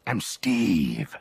I'm Steve.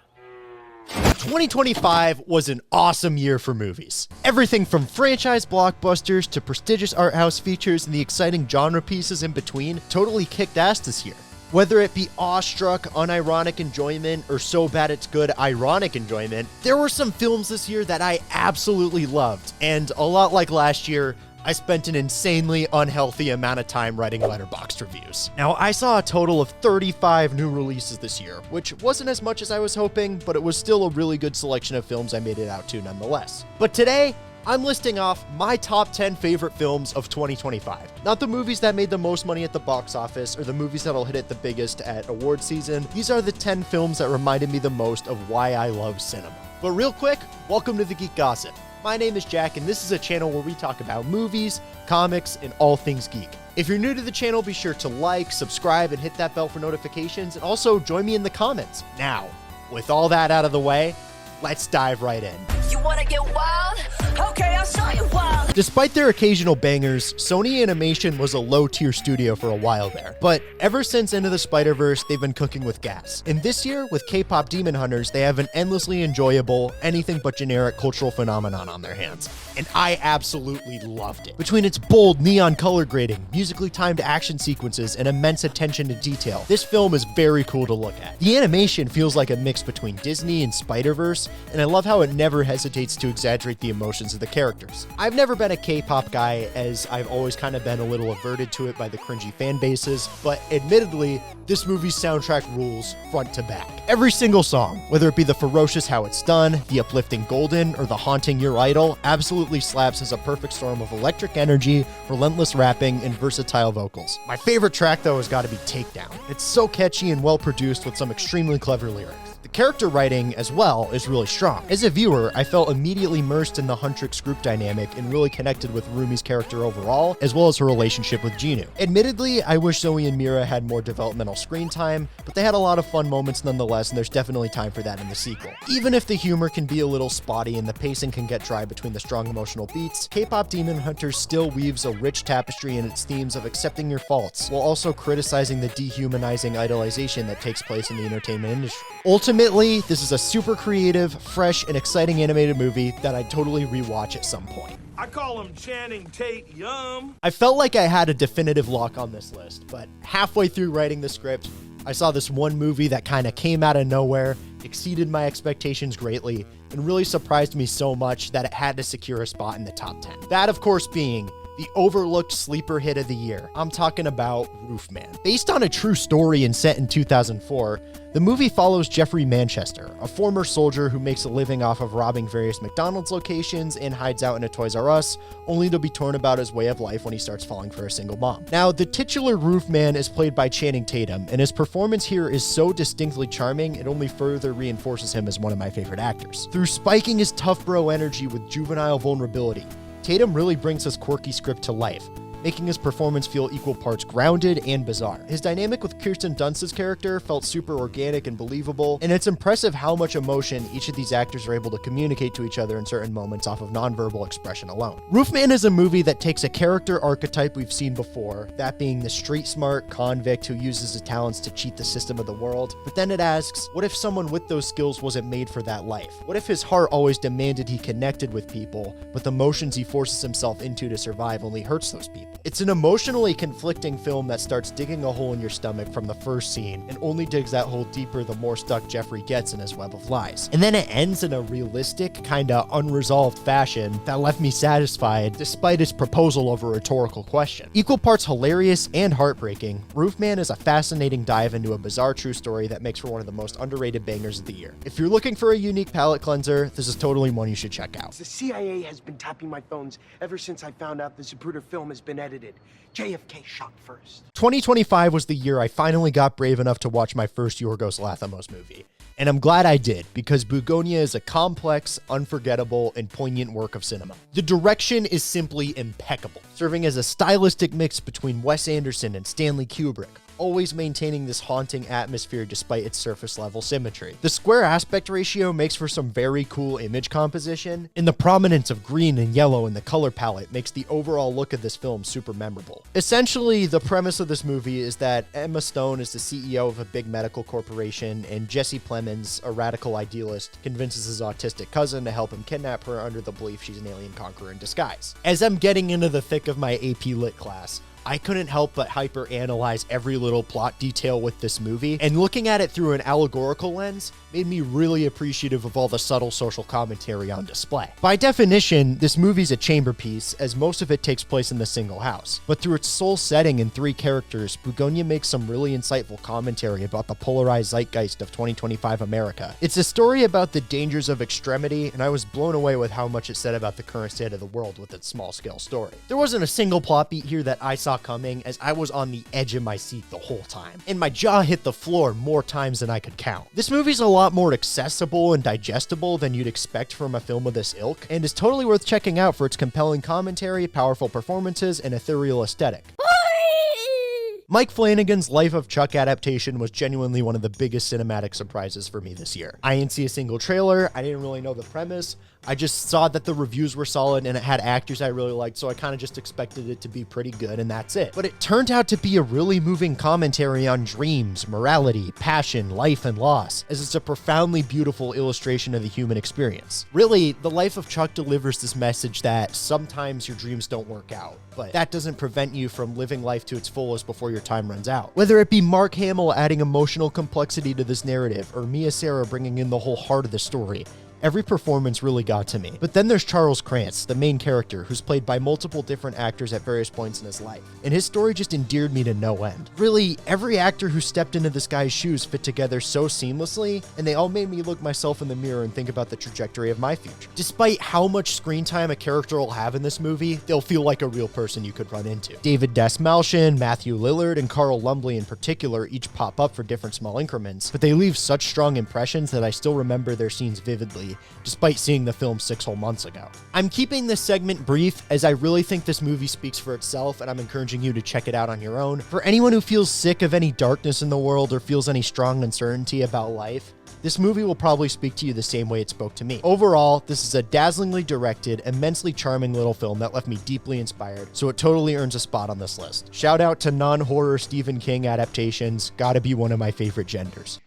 2025 was an awesome year for movies. Everything from franchise blockbusters to prestigious art house features and the exciting genre pieces in between totally kicked ass this year. Whether it be awestruck, unironic enjoyment, or so bad it's good, ironic enjoyment, there were some films this year that I absolutely loved. And a lot like last year, I spent an insanely unhealthy amount of time writing Letterboxd reviews. Now, I saw a total of 35 new releases this year, which wasn't as much as I was hoping, but it was still a really good selection of films I made it out to nonetheless. But today, I'm listing off my top 10 favorite films of 2025. Not the movies that made the most money at the box office or the movies that'll hit it the biggest at award season. These are the 10 films that reminded me the most of why I love cinema. But real quick, welcome to The Geek Gossip. My name is Jack, and this is a channel where we talk about movies, comics, and all things geek. If you're new to the channel, be sure to like, subscribe, and hit that bell for notifications, and also join me in the comments. Now, with all that out of the way, let's dive right in. You wanna get wild? Okay, I'll show you wild. Despite their occasional bangers, Sony Animation was a low-tier studio for a while there. But ever since Into the Spider-Verse, they've been cooking with gas. And this year, with K-pop Demon Hunters, they have an endlessly enjoyable, anything but generic cultural phenomenon on their hands. And I absolutely loved it. Between its bold neon color grading, musically timed action sequences, and immense attention to detail, this film is very cool to look at. The animation feels like a mix between Disney and Spider-Verse, and I love how it never hesitates to exaggerate the emotions of the characters. I've never been a K-pop guy, as I've always kind of been a little averted to it by the cringy fan bases, but admittedly, this movie's soundtrack rules front to back. Every single song, whether it be the ferocious How It's Done, the uplifting Golden, or the haunting Your Idol, absolutely slaps as a perfect storm of electric energy, relentless rapping, and versatile vocals. My favorite track, though, has got to be Takedown. It's so catchy and well produced with some extremely clever lyrics. The character writing, as well, is really strong. As a viewer, I felt immediately immersed in the Huntrix group dynamic and really connected with Rumi's character overall, as well as her relationship with Genu. Admittedly, I wish Zoe and Mira had more developmental screen time, but they had a lot of fun moments nonetheless, and there's definitely time for that in the sequel. Even if the humor can be a little spotty and the pacing can get dry between the strong emotional beats, K-pop Demon Hunters still weaves a rich tapestry in its themes of accepting your faults, while also criticizing the dehumanizing idolization that takes place in the entertainment industry. Ultimately, this is a super creative, fresh, and exciting animated movie that I'd totally rewatch at some point. I call him Channing Tate Yum. I felt like I had a definitive lock on this list, but halfway through writing the script, I saw this one movie that kind of came out of nowhere, exceeded my expectations greatly, and really surprised me so much that it had to secure a spot in the top 10. That, of course, being the overlooked sleeper hit of the year. I'm talking about Roofman. Based on a true story and set in 2004, the movie follows Jeffrey Manchester, a former soldier who makes a living off of robbing various McDonald's locations and hides out in a Toys R Us, only to be torn about his way of life when he starts falling for a single mom. Now, the titular Roofman is played by Channing Tatum, and his performance here is so distinctly charming, it only further reinforces him as one of my favorite actors. Through spiking his tough bro energy with juvenile vulnerability, Tatum really brings his quirky script to life, making his performance feel equal parts grounded and bizarre. His dynamic with Kirsten Dunst's character felt super organic and believable, and it's impressive how much emotion each of these actors are able to communicate to each other in certain moments off of nonverbal expression alone. Roofman is a movie that takes a character archetype we've seen before, that being the street-smart convict who uses his talents to cheat the system of the world, but then it asks, what if someone with those skills wasn't made for that life? What if his heart always demanded he connected with people, but the motions he forces himself into to survive only hurts those people? It's an emotionally conflicting film that starts digging a hole in your stomach from the first scene and only digs that hole deeper the more stuck Jeffrey gets in his web of lies. And then it ends in a realistic, kinda unresolved fashion that left me satisfied despite its proposal of a rhetorical question. Equal parts hilarious and heartbreaking, Roofman is a fascinating dive into a bizarre true story that makes for one of the most underrated bangers of the year. If you're looking for a unique palate cleanser, this is totally one you should check out. The CIA has been tapping my phones ever since I found out the Zapruder film has been edited. JFK shot first. 2025 was the year I finally got brave enough to watch my first Yorgos Lanthimos movie. And I'm glad I did, because Bugonia is a complex, unforgettable, and poignant work of cinema. The direction is simply impeccable, serving as a stylistic mix between Wes Anderson and Stanley Kubrick, always maintaining this haunting atmosphere despite its surface level symmetry. The square aspect ratio makes for some very cool image composition, and the prominence of green and yellow in the color palette makes the overall look of this film super memorable. Essentially, the premise of this movie is that Emma Stone is the CEO of a big medical corporation, and Jesse Plemons, a radical idealist, convinces his autistic cousin to help him kidnap her under the belief she's an alien conqueror in disguise. As I'm getting into the thick of my AP Lit class, I couldn't help but hyper-analyze every little plot detail with this movie, and looking at it through an allegorical lens made me really appreciative of all the subtle social commentary on display. By definition, this movie's a chamber piece, as most of it takes place in the single house. But through its sole setting and 3 characters, Bugonia makes some really insightful commentary about the polarized zeitgeist of 2025 America. It's a story about the dangers of extremity, and I was blown away with how much it said about the current state of the world with its small-scale story. There wasn't a single plot beat here that I saw coming, as I was on the edge of my seat the whole time, and my jaw hit the floor more times than I could count. This movie's a lot more accessible and digestible than you'd expect from a film of this ilk, and is totally worth checking out for its compelling commentary, powerful performances, and ethereal aesthetic. Mike Flanagan's Life of Chuck adaptation was genuinely one of the biggest cinematic surprises for me this year. I didn't see a single trailer, I didn't really know the premise, I just saw that the reviews were solid and it had actors I really liked, so I kind of just expected it to be pretty good, and that's it. But it turned out to be a really moving commentary on dreams, morality, passion, life, and loss, as it's a profoundly beautiful illustration of the human experience. Really, The Life of Chuck delivers this message that sometimes your dreams don't work out, but that doesn't prevent you from living life to its fullest before your time runs out. Whether it be Mark Hamill adding emotional complexity to this narrative, or Mia Sara bringing in the whole heart of the story, every performance really got to me. But then there's Charles Krantz, the main character, who's played by multiple different actors at various points in his life, and his story just endeared me to no end. Really, every actor who stepped into this guy's shoes fit together so seamlessly, and they all made me look myself in the mirror and think about the trajectory of my future. Despite how much screen time a character will have in this movie, they'll feel like a real person you could run into. David Dastmalchian, Matthew Lillard, and Carl Lumbly in particular each pop up for different small increments, but they leave such strong impressions that I still remember their scenes vividly, despite seeing the film 6 whole months ago. I'm keeping this segment brief, as I really think this movie speaks for itself, and I'm encouraging you to check it out on your own. For anyone who feels sick of any darkness in the world or feels any strong uncertainty about life, this movie will probably speak to you the same way it spoke to me. Overall, this is a dazzlingly directed, immensely charming little film that left me deeply inspired, so it totally earns a spot on this list. Shout out to non-horror Stephen King adaptations, gotta be one of my favorite genders.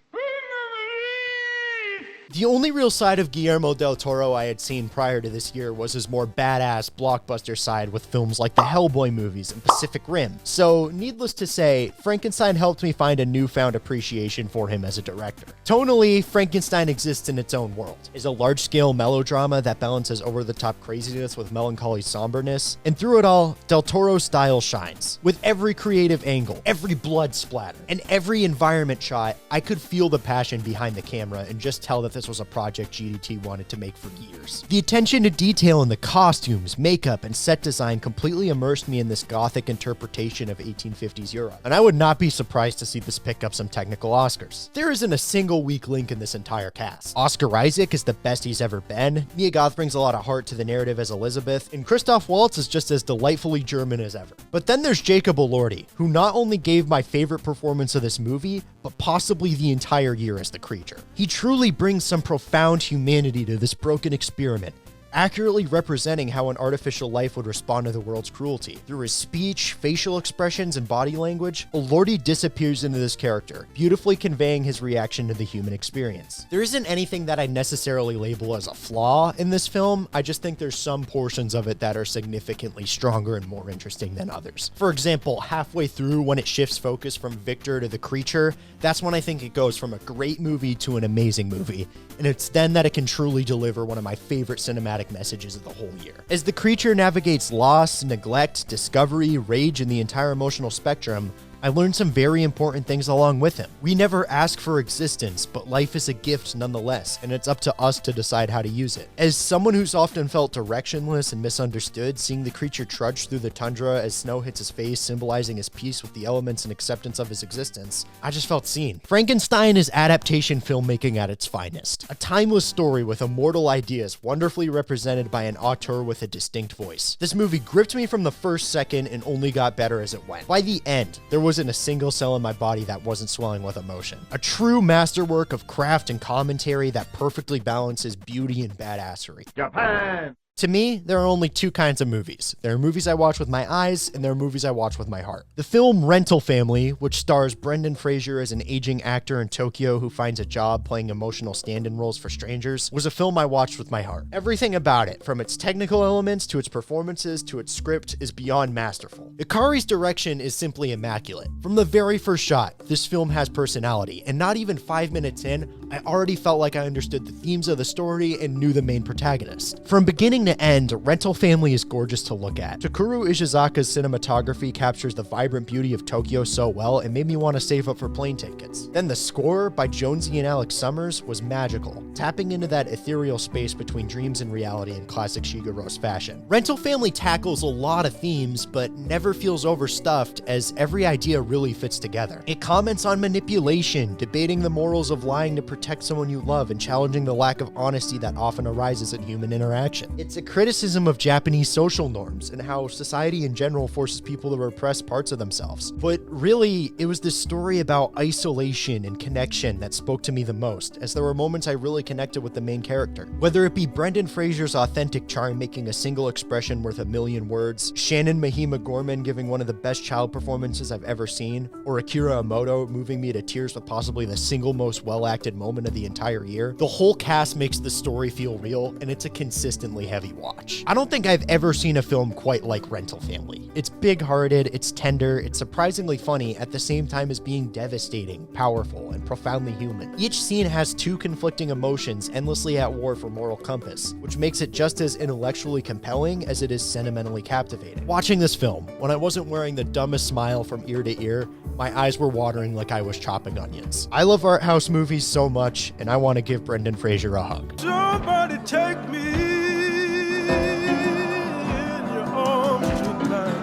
The only real side of Guillermo del Toro I had seen prior to this year was his more badass blockbuster side with films like the Hellboy movies and Pacific Rim. So, needless to say, Frankenstein helped me find a newfound appreciation for him as a director. Tonally, Frankenstein exists in its own world. It's a large-scale melodrama that balances over-the-top craziness with melancholy somberness, and through it all, del Toro's style shines. With every creative angle, every blood splatter, and every environment shot, I could feel the passion behind the camera and just tell that this was a project GDT wanted to make for years. The attention to detail in the costumes, makeup, and set design completely immersed me in this gothic interpretation of 1850s Europe, and I would not be surprised to see this pick up some technical Oscars. There isn't a single weak link in this entire cast. Oscar Isaac is the best he's ever been, Mia Goth brings a lot of heart to the narrative as Elizabeth, and Christoph Waltz is just as delightfully German as ever. But then there's Jacob Elordi, who not only gave my favorite performance of this movie, but possibly the entire year as the creature. He truly brings some profound humanity to this broken experiment, accurately representing how an artificial life would respond to the world's cruelty. Through his speech, facial expressions, and body language, Elordi disappears into this character, beautifully conveying his reaction to the human experience. There isn't anything that I necessarily label as a flaw in this film, I just think there's some portions of it that are significantly stronger and more interesting than others. For example, halfway through when it shifts focus from Victor to the creature, that's when I think it goes from a great movie to an amazing movie, and it's then that it can truly deliver one of my favorite cinematic messages of the whole year. As the creature navigates loss, neglect, discovery, rage, and the entire emotional spectrum, I learned some very important things along with him. We never ask for existence, but life is a gift nonetheless, and it's up to us to decide how to use it. As someone who's often felt directionless and misunderstood, seeing the creature trudge through the tundra as snow hits his face, symbolizing his peace with the elements and acceptance of his existence, I just felt seen. Frankenstein is adaptation filmmaking at its finest. A timeless story with immortal ideas wonderfully represented by an auteur with a distinct voice. This movie gripped me from the first second and only got better as it went. By the end, there wasn't a single cell in my body that wasn't swelling with emotion. A true masterwork of craft and commentary that perfectly balances beauty and badassery. Japan. To me, there are only two kinds of movies. There are movies I watch with my eyes, and there are movies I watch with my heart. The film Rental Family, which stars Brendan Fraser as an aging actor in Tokyo who finds a job playing emotional stand-in roles for strangers, was a film I watched with my heart. Everything about it, from its technical elements to its performances to its script, is beyond masterful. Ikari's direction is simply immaculate. From the very first shot, this film has personality, and not even 5 minutes in, I already felt like I understood the themes of the story and knew the main protagonist. From beginning to end, Rental Family is gorgeous to look at. Takeru Ishizaka's cinematography captures the vibrant beauty of Tokyo so well it made me want to save up for plane tickets. Then the score by Jonesy and Alex Summers was magical, tapping into that ethereal space between dreams and reality in classic Shigeru's fashion. Rental Family tackles a lot of themes, but never feels overstuffed as every idea really fits together. It comments on manipulation, debating the morals of lying to protect someone you love, and challenging the lack of honesty that often arises in human interaction. It's a criticism of Japanese social norms and how society in general forces people to repress parts of themselves. But really, it was this story about isolation and connection that spoke to me the most, as there were moments I really connected with the main character. Whether it be Brendan Fraser's authentic charm making a single expression worth a million words, Shannon Mahima Gorman giving one of the best child performances I've ever seen, or Akira Emoto moving me to tears with possibly the single most well-acted moment of the entire year, the whole cast makes the story feel real, and it's a consistently heavy watch. I don't think I've ever seen a film quite like Rental Family. It's big-hearted, it's tender, it's surprisingly funny at the same time as being devastating, powerful, and profoundly human. Each scene has two conflicting emotions endlessly at war for moral compass, which makes it just as intellectually compelling as it is sentimentally captivating. Watching this film, when I wasn't wearing the dumbest smile from ear to ear, my eyes were watering like I was chopping onions. I love art house movies so much, and I want to give Brendan Fraser a hug. Somebody take me.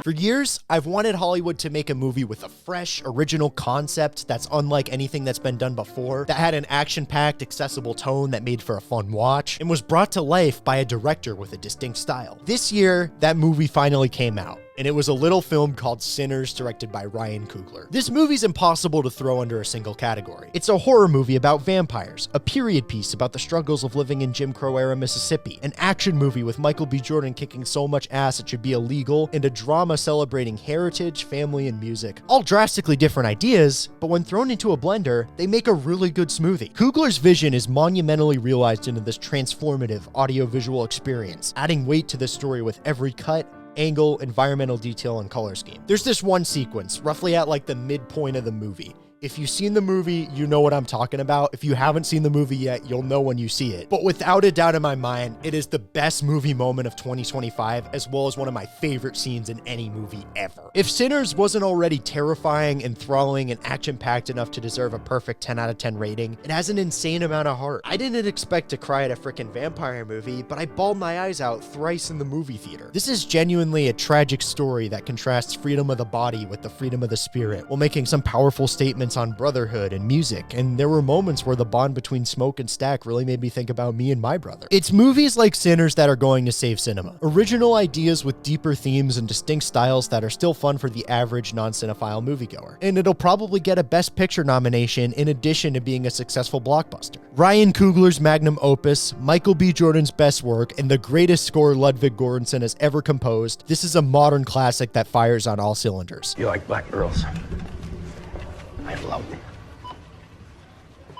For years, I've wanted Hollywood to make a movie with a fresh, original concept that's unlike anything that's been done before, that had an action-packed, accessible tone that made for a fun watch, and was brought to life by a director with a distinct style. This year, that movie finally came out, and it was a little film called Sinners, directed by Ryan Coogler. This movie's impossible to throw under a single category. It's a horror movie about vampires, a period piece about the struggles of living in Jim Crow-era Mississippi, an action movie with Michael B. Jordan kicking so much ass it should be illegal, and a drama celebrating heritage, family, and music. All drastically different ideas, but when thrown into a blender, they make a really good smoothie. Coogler's vision is monumentally realized into this transformative audiovisual experience, adding weight to the story with every cut, angle, environmental detail, and color scheme. There's this one sequence, roughly at like the midpoint of the movie. If you've seen the movie, you know what I'm talking about. If you haven't seen the movie yet, you'll know when you see it. But without a doubt in my mind, it is the best movie moment of 2025, as well as one of my favorite scenes in any movie ever. If Sinners wasn't already terrifying, enthralling, and action-packed enough to deserve a perfect 10 out of 10 rating, it has an insane amount of heart. I didn't expect to cry at a freaking vampire movie, but I bawled my eyes out thrice in the movie theater. This is genuinely a tragic story that contrasts freedom of the body with the freedom of the spirit, while making some powerful statements on brotherhood and music, and there were moments where the bond between Smoke and Stack really made me think about me and my brother. It's movies like Sinners that are going to save cinema. Original ideas with deeper themes and distinct styles that are still fun for the average non-cinephile moviegoer. And it'll probably get a Best Picture nomination in addition to being a successful blockbuster. Ryan Coogler's magnum opus, Michael B. Jordan's best work, and the greatest score Ludwig Göransson has ever composed, this is a modern classic that fires on all cylinders. You like black girls? I love them.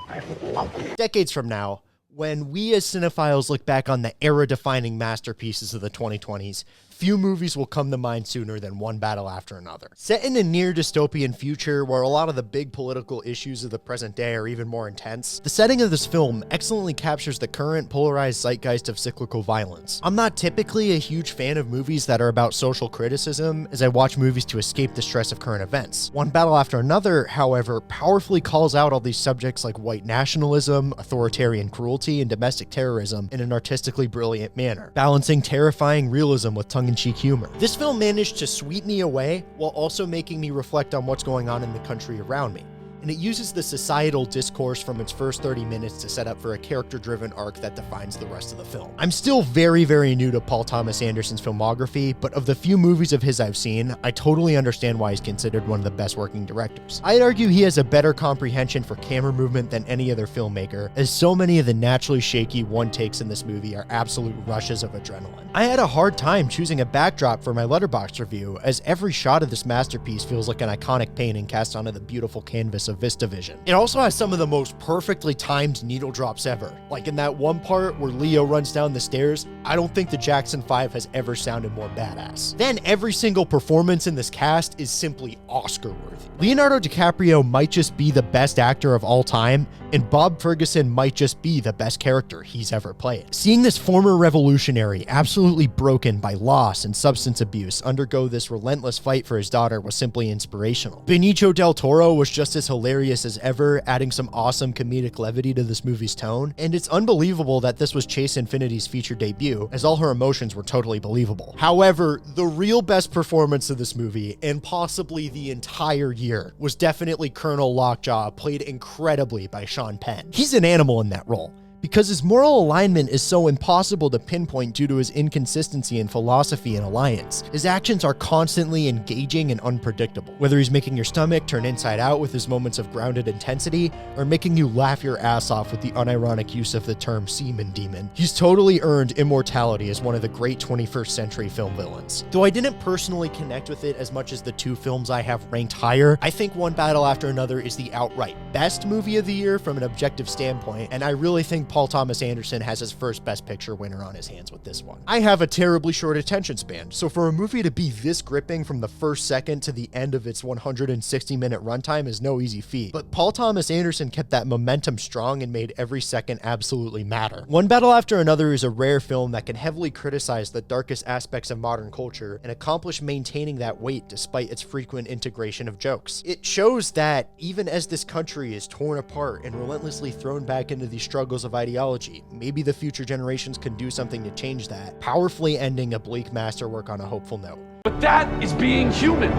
I love them. Decades from now, when we as cinephiles look back on the era-defining masterpieces of the 2020s, few movies will come to mind sooner than one battle after another. Set in a near dystopian future where a lot of the big political issues of the present day are even more intense, the setting of this film excellently captures the current polarized zeitgeist of cyclical violence. I'm not typically a huge fan of movies that are about social criticism, as I watch movies to escape the stress of current events. One Battle After Another, however, powerfully calls out all these subjects like white nationalism, authoritarian cruelty, and domestic terrorism in an artistically brilliant manner, balancing terrifying realism with tongue-in-cheek humor. This film managed to sweep me away while also making me reflect on what's going on in the country around me. and it uses the societal discourse from its first 30 minutes to set up for a character-driven arc that defines the rest of the film. I'm still very, very new to Paul Thomas Anderson's filmography, but of the few movies of his I've seen, I totally understand why he's considered one of the best working directors. I'd argue he has a better comprehension for camera movement than any other filmmaker, as so many of the naturally shaky one-takes in this movie are absolute rushes of adrenaline. I had a hard time choosing a backdrop for my Letterboxd review, as every shot of this masterpiece feels like an iconic painting cast onto the beautiful canvas of VistaVision. It also has some of the most perfectly timed needle drops ever. Like in that one part where Leo runs down the stairs, I don't think the Jackson 5 has ever sounded more badass. Then every single performance in this cast is simply Oscar-worthy. Leonardo DiCaprio might just be the best actor of all time, and Bob Ferguson might just be the best character he's ever played. Seeing this former revolutionary, absolutely broken by loss and substance abuse, undergo this relentless fight for his daughter was simply inspirational. Benicio del Toro was just as hilarious as ever, adding some awesome comedic levity to this movie's tone, and it's unbelievable that this was Chase Infinity's feature debut, as all her emotions were totally believable. However, the real best performance of this movie, and possibly the entire year, was definitely Colonel Lockjaw, played incredibly by Sean Penn. He's an animal in that role, because his moral alignment is so impossible to pinpoint due to his inconsistency in philosophy and alliance. His actions are constantly engaging and unpredictable, whether he's making your stomach turn inside out with his moments of grounded intensity, or making you laugh your ass off with the unironic use of the term semen demon. He's totally earned immortality as one of the great 21st century film villains. Though I didn't personally connect with it as much as the two films I have ranked higher, I think One Battle After Another is the outright best movie of the year from an objective standpoint, and I really think Paul Thomas Anderson has his first Best Picture winner on his hands with this one. I have a terribly short attention span, so for a movie to be this gripping from the first second to the end of its 160-minute runtime is no easy feat. But Paul Thomas Anderson kept that momentum strong and made every second absolutely matter. One Battle After Another is a rare film that can heavily criticize the darkest aspects of modern culture and accomplish maintaining that weight despite its frequent integration of jokes. It shows that even as this country is torn apart and relentlessly thrown back into the struggles of ideology, maybe the future generations can do something to change that, powerfully ending a bleak masterwork on a hopeful note. But that is being human.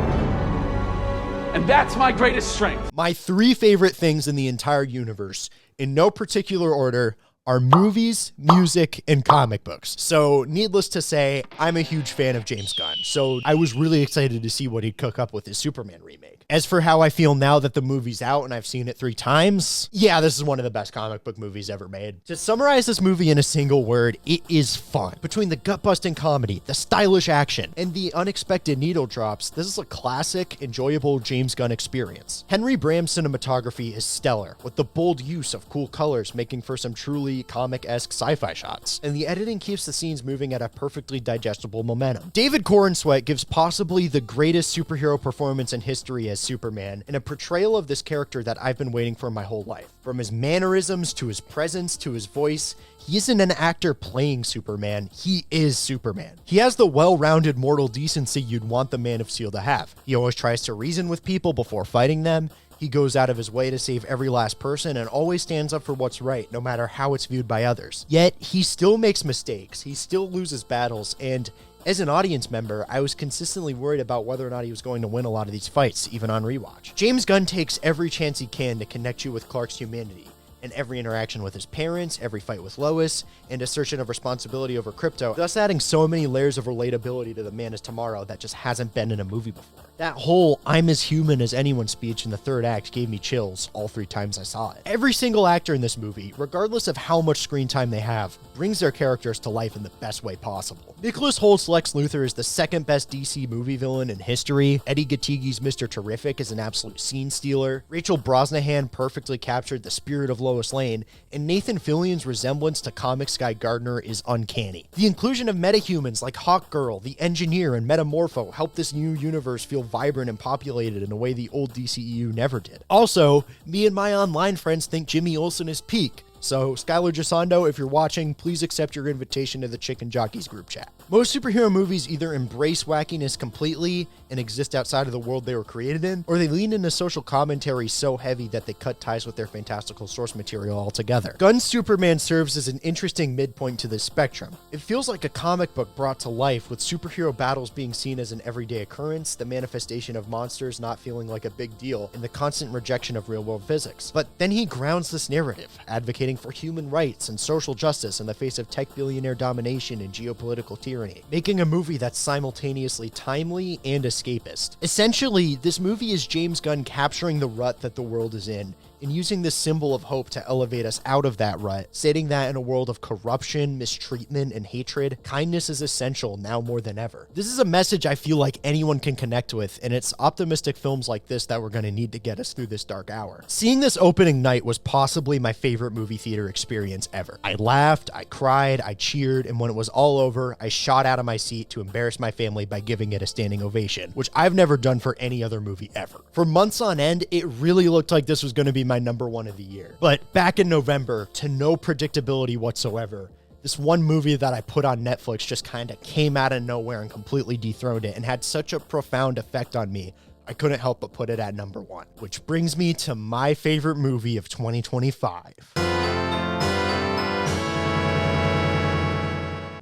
And that's my greatest strength. My three favorite things in the entire universe, in no particular order, are movies, music, and comic books. So needless to say, I'm a huge fan of James Gunn, so I was really excited to see what he'd cook up with his Superman remake. As for how I feel now that the movie's out and I've seen it 3 times, yeah, this is one of the best comic book movies ever made. To summarize this movie in a single word, it is fun. Between the gut-busting comedy, the stylish action, and the unexpected needle drops, this is a classic, enjoyable James Gunn experience. Henry Bram's cinematography is stellar, with the bold use of cool colors making for some truly comic-esque sci-fi shots, and the editing keeps the scenes moving at a perfectly digestible momentum. David Corenswet gives possibly the greatest superhero performance in history as Superman, and a portrayal of this character that I've been waiting for my whole life. From his mannerisms to his presence to his voice, he isn't an actor playing Superman, he is Superman. He has the well-rounded mortal decency you'd want the Man of Steel to have. He always tries to reason with people before fighting them. He goes out of his way to save every last person and always stands up for what's right, no matter how it's viewed by others. Yet, he still makes mistakes, he still loses battles, and as an audience member, I was consistently worried about whether or not he was going to win a lot of these fights, even on rewatch. James Gunn takes every chance he can to connect you with Clark's humanity, and every interaction with his parents, every fight with Lois, and assertion of responsibility over Krypto, thus adding so many layers of relatability to the Man of Tomorrow that just hasn't been in a movie before. That whole "I'm as human as anyone" speech in the third act gave me chills all 3 times I saw it. Every single actor in this movie, regardless of how much screen time they have, brings their characters to life in the best way possible. Nicholas Holt's Lex Luthor is the second best DC movie villain in history. Eddie Gattigi's Mr. Terrific is an absolute scene stealer. Rachel Brosnahan perfectly captured the spirit of Lois Lane, and Nathan Fillion's resemblance to comics guy Gardner is uncanny. The inclusion of metahumans like Hawkgirl, the Engineer, and Metamorpho helped this new universe feel vibrant and populated in a way the old DCEU never did. Also, me and my online friends think Jimmy Olsen is peak, So Skylar Gisondo, if you're watching, please accept your invitation to the Chicken Jockeys group chat. Most superhero movies either embrace wackiness completely and exist outside of the world they were created in, or they lean into social commentary so heavy that they cut ties with their fantastical source material altogether. Gunn's Superman serves as an interesting midpoint to this spectrum. It feels like a comic book brought to life, with superhero battles being seen as an everyday occurrence, the manifestation of monsters not feeling like a big deal, and the constant rejection of real-world physics. But then he grounds this narrative, advocating for human rights and social justice in the face of tech billionaire domination and geopolitical tyranny, making a movie that's simultaneously timely and escapist. Essentially, this movie is James Gunn capturing the rut that the world is in and using this symbol of hope to elevate us out of that rut, stating that in a world of corruption, mistreatment, and hatred, kindness is essential now more than ever. This is a message I feel like anyone can connect with, and it's optimistic films like this that we're going to need to get us through this dark hour. Seeing this opening night was possibly my favorite movie theater experience ever. I laughed, I cried, I cheered, and when it was all over, I shot out of my seat to embarrass my family by giving it a standing ovation, which I've never done for any other movie ever. For months on end, it really looked like this was going to be my number one of the year. But back in November, to no predictability whatsoever, this one movie that I put on Netflix just kind of came out of nowhere and completely dethroned it and had such a profound effect on me, I couldn't help but put it at number one. Which brings me to my favorite movie of 2025.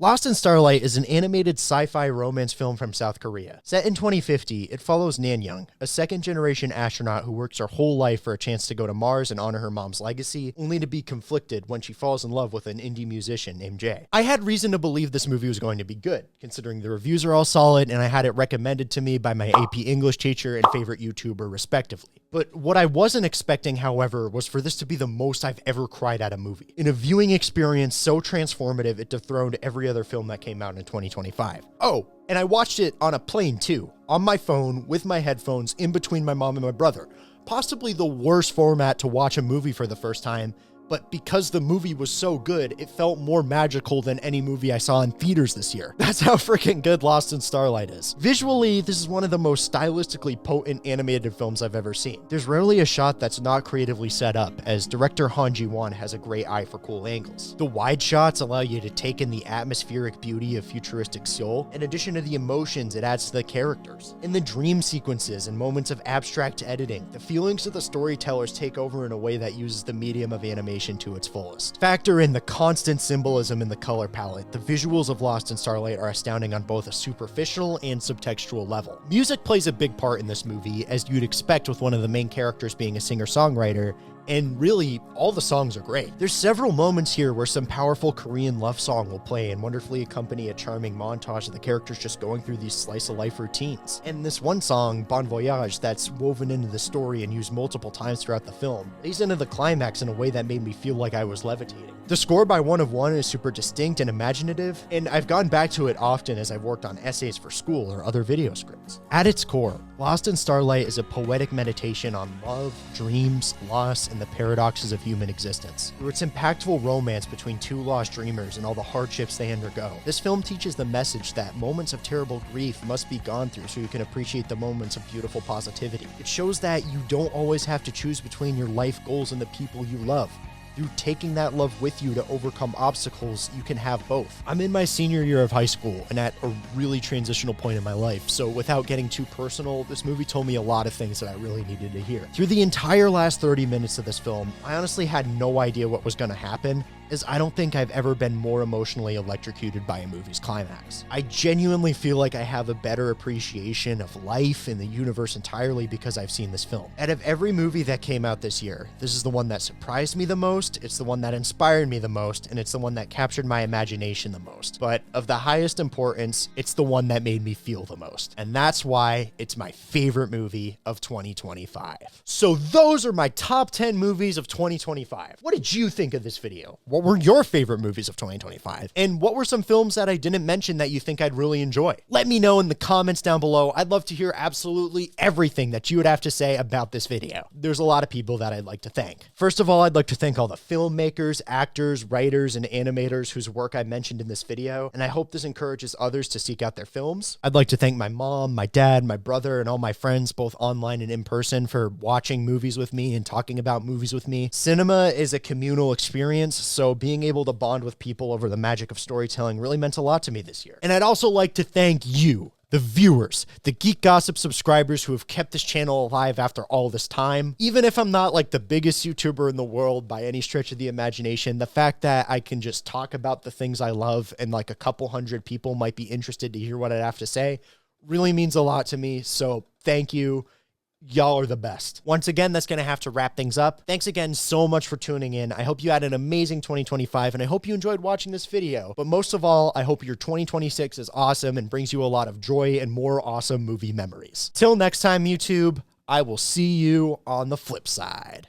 Lost in Starlight is an animated sci-fi romance film from South Korea. Set in 2050, it follows Nanyang, a second-generation astronaut who works her whole life for a chance to go to Mars and honor her mom's legacy, only to be conflicted when she falls in love with an indie musician named Jay. I had reason to believe this movie was going to be good, considering the reviews are all solid and I had it recommended to me by my AP English teacher and favorite YouTuber, respectively. But what I wasn't expecting, however, was for this to be the most I've ever cried at a movie. In a viewing experience so transformative, it dethroned every other film that came out in 2025. Oh, and I watched it on a plane too, on my phone, with my headphones, in between my mom and my brother. Possibly the worst format to watch a movie for the first time, but because the movie was so good, it felt more magical than any movie I saw in theaters this year. That's how freaking good Lost in Starlight is. Visually, this is one of the most stylistically potent animated films I've ever seen. There's rarely a shot that's not creatively set up, as director Han Ji-won has a great eye for cool angles. The wide shots allow you to take in the atmospheric beauty of futuristic Seoul, in addition to the emotions it adds to the characters. In the dream sequences and moments of abstract editing, the feelings of the storytellers take over in a way that uses the medium of animation to its fullest. Factor in the constant symbolism in the color palette. The visuals of Lost in Starlight are astounding on both a superficial and subtextual level. Music plays a big part in this movie, as you'd expect with one of the main characters being a singer-songwriter, and really, all the songs are great. There's several moments here where some powerful Korean love song will play and wonderfully accompany a charming montage of the characters just going through these slice-of-life routines. And this one song, Bon Voyage, that's woven into the story and used multiple times throughout the film, lays into the climax in a way that made me feel like I was levitating. The score by One of One is super distinct and imaginative, and I've gone back to it often as I've worked on essays for school or other video scripts. At its core, Lost in Starlight is a poetic meditation on love, dreams, loss, and the paradoxes of human existence. Through its impactful romance between two lost dreamers and all the hardships they undergo, this film teaches the message that moments of terrible grief must be gone through so you can appreciate the moments of beautiful positivity. It shows that you don't always have to choose between your life goals and the people you love. Through taking that love with you to overcome obstacles, you can have both. I'm in my senior year of high school and at a really transitional point in my life, so without getting too personal, this movie told me a lot of things that I really needed to hear. Through the entire last 30 minutes of this film, I honestly had no idea what was going to happen, as I don't think I've ever been more emotionally electrocuted by a movie's climax. I genuinely feel like I have a better appreciation of life and the universe entirely because I've seen this film. Out of every movie that came out this year, this is the one that surprised me the most, it's the one that inspired me the most, and it's the one that captured my imagination the most. But of the highest importance, it's the one that made me feel the most. And that's why it's my favorite movie of 2025. So those are my top 10 movies of 2025. What did you think of this video? What What were your favorite movies of 2025? And what were some films that I didn't mention that you think I'd really enjoy? Let me know in the comments down below. I'd love to hear absolutely everything that you would have to say about this video. There's a lot of people that I'd like to thank. First of all, I'd like to thank all the filmmakers, actors, writers, and animators whose work I mentioned in this video, and I hope this encourages others to seek out their films. I'd like to thank my mom, my dad, my brother, and all my friends, both online and in person, for watching movies with me and talking about movies with me. Cinema is a communal experience, so being able to bond with people over the magic of storytelling really meant a lot to me this year. And I'd also like to thank you, the viewers, the Geek Gossip subscribers who have kept this channel alive after all this time. Even if I'm not like the biggest YouTuber in the world by any stretch of the imagination, the fact that I can just talk about the things I love and like a couple hundred people might be interested to hear what I have to say really means a lot to me. So thank you. Y'all are the best. Once again, that's going to have to wrap things up. Thanks again so much for tuning in. I hope you had an amazing 2025, and I hope you enjoyed watching this video. But most of all, I hope your 2026 is awesome and brings you a lot of joy and more awesome movie memories. Till next time, YouTube, I will see you on the flip side.